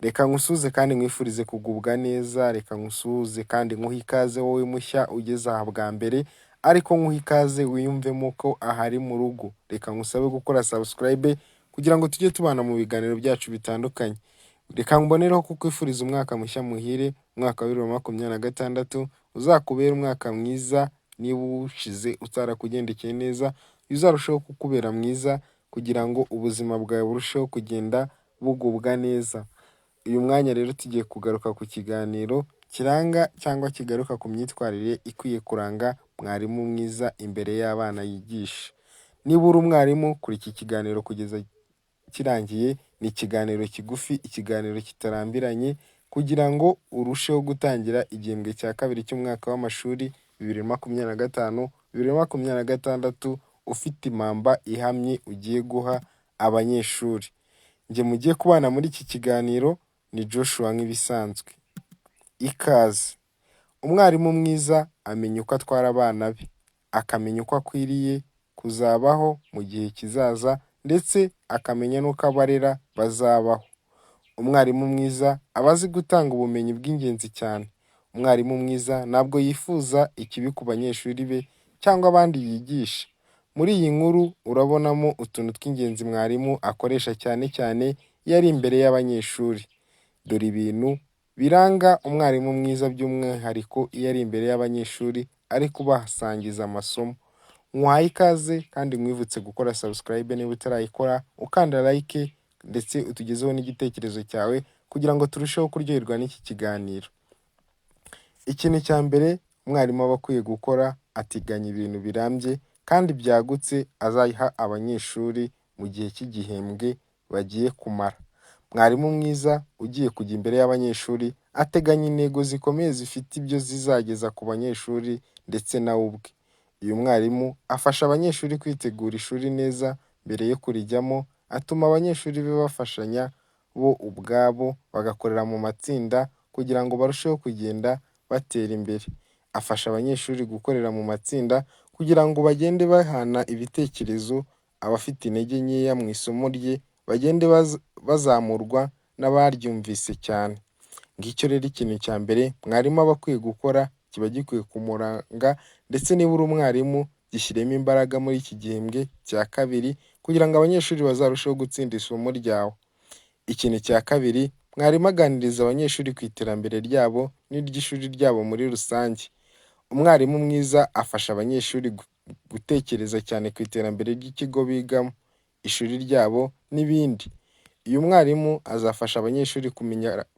Reka nkusuhuze kandi nkwifurize kugubwa neza, reka nkusuhuze kandi nkuhe ikaze wowe mushya ugeze aha bwa mbere, ariko nkuhe ikaze wiyumvemo ko aha ari mu rugo. Reka ngusabe gukora subscribe kugira ngo tujye tubana mu biganiro byacu bitandukanye. Reka mbonereho kukwifuriza umwaka mushya muhire, umwaka wa 2026 uzakubera umwaka mwiza, niba ushize utarakugendekeye neza, uzarushaho kukubera mwiza kugira ngo ubuzima bwawe burusheho kugenda bugubwa neza. Uyu mwanya rero tugiye kugaruka ku kiganiro kiranga cyangwa kigaruka ku myitwarire ikwiye kuranga mwarimu mwiza imbere y'abana yigisha. Niba uri umwarimu kuri iki kiganiro kugeza kirangiye, ni ikiganiro kigufi, ikiganiro kitarambiranye, kugira ngo urusheho gutangira igihembwe cya kabiri cy'umwaka w'amashuri 2025-2026 ufite impamba ihamye ugiye guha abanyeshuri. Njye mugiye kubana muri iki kiganiro ni Joshua nk'ibisanzwe. Ikaze. Umwarimu mwiza amenya uko atwara abana be, akamenya uko akwiriye kuzabaho mu gihe kizaza, ndetse akamenya n'uko abarera bazabaho. Umwarimu mwiza aba azi gutanga ubumenyi bw'ingenzi cyane. Umwarimu mwiza ntabwo yifuza ikibi ku banyeshuri be cyangwa abandi yigisha. Muri iyi nkuru urabonamo utuntu tw'ingenzi mwarimu akoresha cyane cyane iyo ari imbere y'abanyeshuri. Dore ibintu biranga umwarimu mwiza by'umwihariko iyo ari imbere y'abanyeshuri ari kubasangiza amasomo. Nkwaye ikaze kandi mwivutse gukora subscribe niba utarayikora, ukanda like ndetse utugezeho n'igitekerezo cyawe kugira ngo turusheho kuryoherwa n'iki kiganiro. Ikintu cya mbere umwarimu aba akwiye gukora, ateganya ibintu birambye kandi byagutse azayiha abanyeshuri mu gihe cy'igihembwe bagiye kumara. Mwarimu mwiza ugiye kujya imbere y'abanyeshuri ateganya intego zikomeye zifite ibyo zizageza ku banyeshuri ndetse nawe ubwe. Uyu mwarimu afasha abanyeshuri kwitegura ishuri neza mbere yo kurijyamo, atuma abanyeshuri be bafashanya bo ubwabo, bagakorera mu matsinda kugira ngo barusheho kugenda batera imbere. Afasha abanyeshuri gukorera mu matsinda kugira ngo bagende bahana ibitekerezo, abafite intege nkeya mu isomo rye bagende bazamurwa n'abaryumvise cyane. Ngicyo rero ikintu cya mbere mwarimu aba akwiye gukora, kiba gikwiye kumuranga, ndetse niba uri umwarimu gishyiremo imbaraga muri iki gihembwe cya kabiri kugira ngo abanyeshuri bazarusheho gutsinda isomo ryawe. Ikintu cya kabiri, mwarimu aganiriza abanyeshuri ku iterambere ryabo n'iry'ishuri ryabo muri rusange. Umwarimu mwiza afasha abanyeshuri gutekereza cyane ku iterambere ry'ikigo bigamo, ishuri ryabo n'ibindi. Uyu mwarimu azafasha abanyeshuri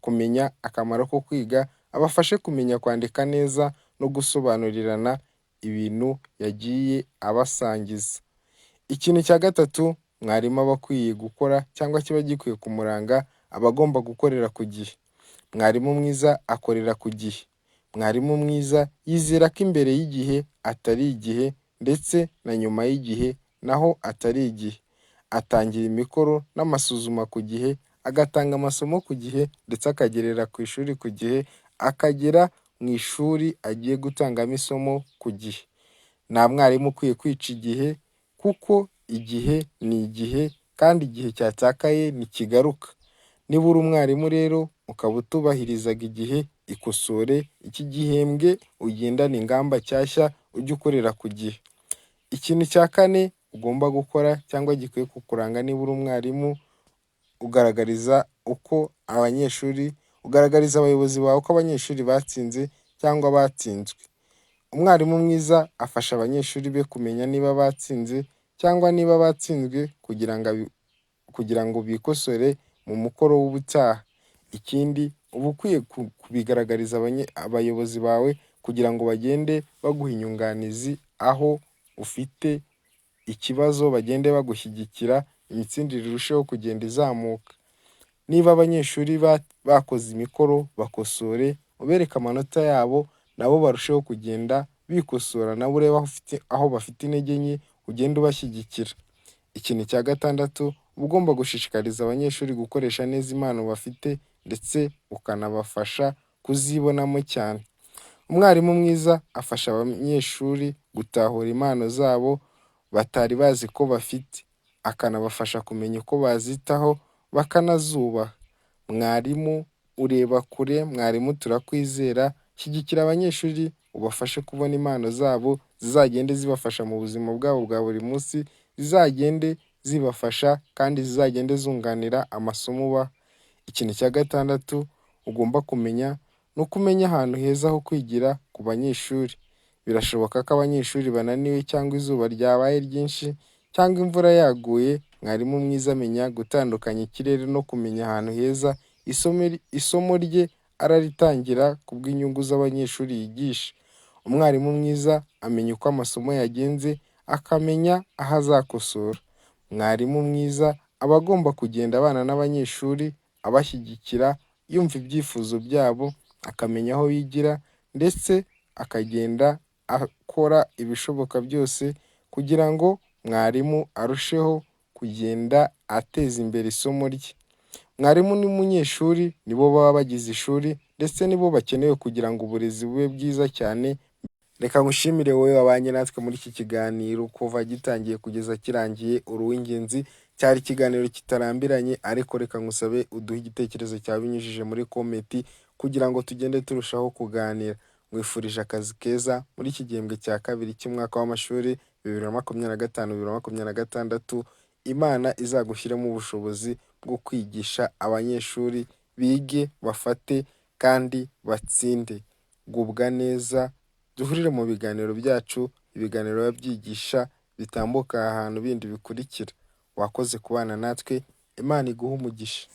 kumenya akamaro ko kwiga, abafashe kumenya kwandika neza no gusobanurirana ibintu yagiye abasangiza. Ikintu cya gatatu mwarimu aba akwiye gukora cyangwa kiba gikwiye kumuranga, aba agomba gukorera ku gihe. Mwarimu mwiza akorera ku gihe. Mwarimu mwiza yizera ko imbere y'igihe atari igihe, ndetse na nyuma y'igihe naho atari igihe. Atangira imikoro n'amasuzuma ku gihe, agatanga amasomo ku gihe, ndetse akagerera ku ishuri ku gihe, akagera mu ishuri agiye gutangamo isomo ku gihe. Nta mwarimu ukwiye kwica igihe, kuko igihe ni igihe kandi igihe cyatakaye ntikigaruka. Niba uri umwarimu rero ukaba utubahirizaga igihe, ikosore iki gihembwe ugendane ingamba nshyashya, ujye ukorera ku gihe. Ikintu cya kane ugomba gukora cyangwa gikwiye kukuranga niba uri umwarimu, ugaragariza abayobozi bawe ko abanyeshuri batsinze cyangwa batsinzwe. Umwarimu mwiza afasha abanyeshuri be kumenya niba batsinze cyangwa niba batsinzwe kugira ngo bikosore mu mukoro w'ubutaha. Ikindi uba ukwiye kubigaragariza abayobozi bawe kugira ngo bagende baguha inyunganizi, aho ufite ikibazo bagende bagushyigikira, imitsindire irusheho kugenda izamuka. Niba abanyeshuri bakoze imikoro, bakosore, ubereke amanota yabo, nabo barusheho kugenda bikosora, nabo ureba aho bafite intege nke ugenda ubashyigikira. Ikintu cya gatandatu, uba ugomba gushishikariza abanyeshuri gukoresha neza impano bafite, ndetse ukanabafasha kuzibonamo cyane. Umwarimu mwiza afasha abanyeshuri gutahura impano zabo batari bazi ko bafite, akanabafasha kumenya uko bazitaho bakanazubaha. Mwarimu ureba kure, mwarimu turakwizera, shyigikira abanyeshuri ubafashe kubona impano zabo zizagende zibafasha mu buzima bwabo bwa buri munsi, zizagende zibafasha kandi zizagende zunganira amasomo ubaha. Ikintu cya gatandatu ugomba kumenya ni uko umenya ahantu heza ho kwigira ku banyeshuri. Birashoboka ko abanyeshuri bananiwe cyangwa izuba ryabaye ryinshi cyangwa imvura yaguye, mwarimu mwiza amenya gutandukanya ikirere no kumenya ahantu heza isomo rye araritangira ku bw'inyungu z'abanyeshuri yigisha. Umwarimu mwiza amenya uko amasomo yagenze, akamenya aho azakosora. Mwarimu mwiza aba agomba kugenda abana n'abanyeshuri, abashyigikira, yumva ibyifuzo byabo, akamenya aho bigira ndetse akagenda akora ibishoboka byose kugira ngo mwarimu arusheho kugenda ateza imbere isomo rye. Mwarimu n'umunyeshuri nibo baba bagize ishuri ndetse nibo bakenewe kugira ngo uburezi bube bwiza cyane. Reka ngushimire wowe wabanye natwe muri iki kiganiro kuva gitangiye kugeza kirangiye, uri uw'ingenzi. Cyari ikiganiro kitarambiranye, ariko reka ngusabe uduhe igitekerezo cyawe binyujije muri komenti kugira ngo tugende turushaho kuganira. Mwifurije akazi keza muri iki gihembwe cya kabiri cy'umwaka w'amashuri 2025-2026. Imana izagushyiremo ubushobozi bwo kwigisha abanyeshuri bige, bafate kandi batsinde. Gubwa neza, duhurire mu biganiro byacu, ibiganiro biba byigisha bitambuka ahantu bindi bikurikira. Wakoze kubana natwe, Imana iguhe umugisha.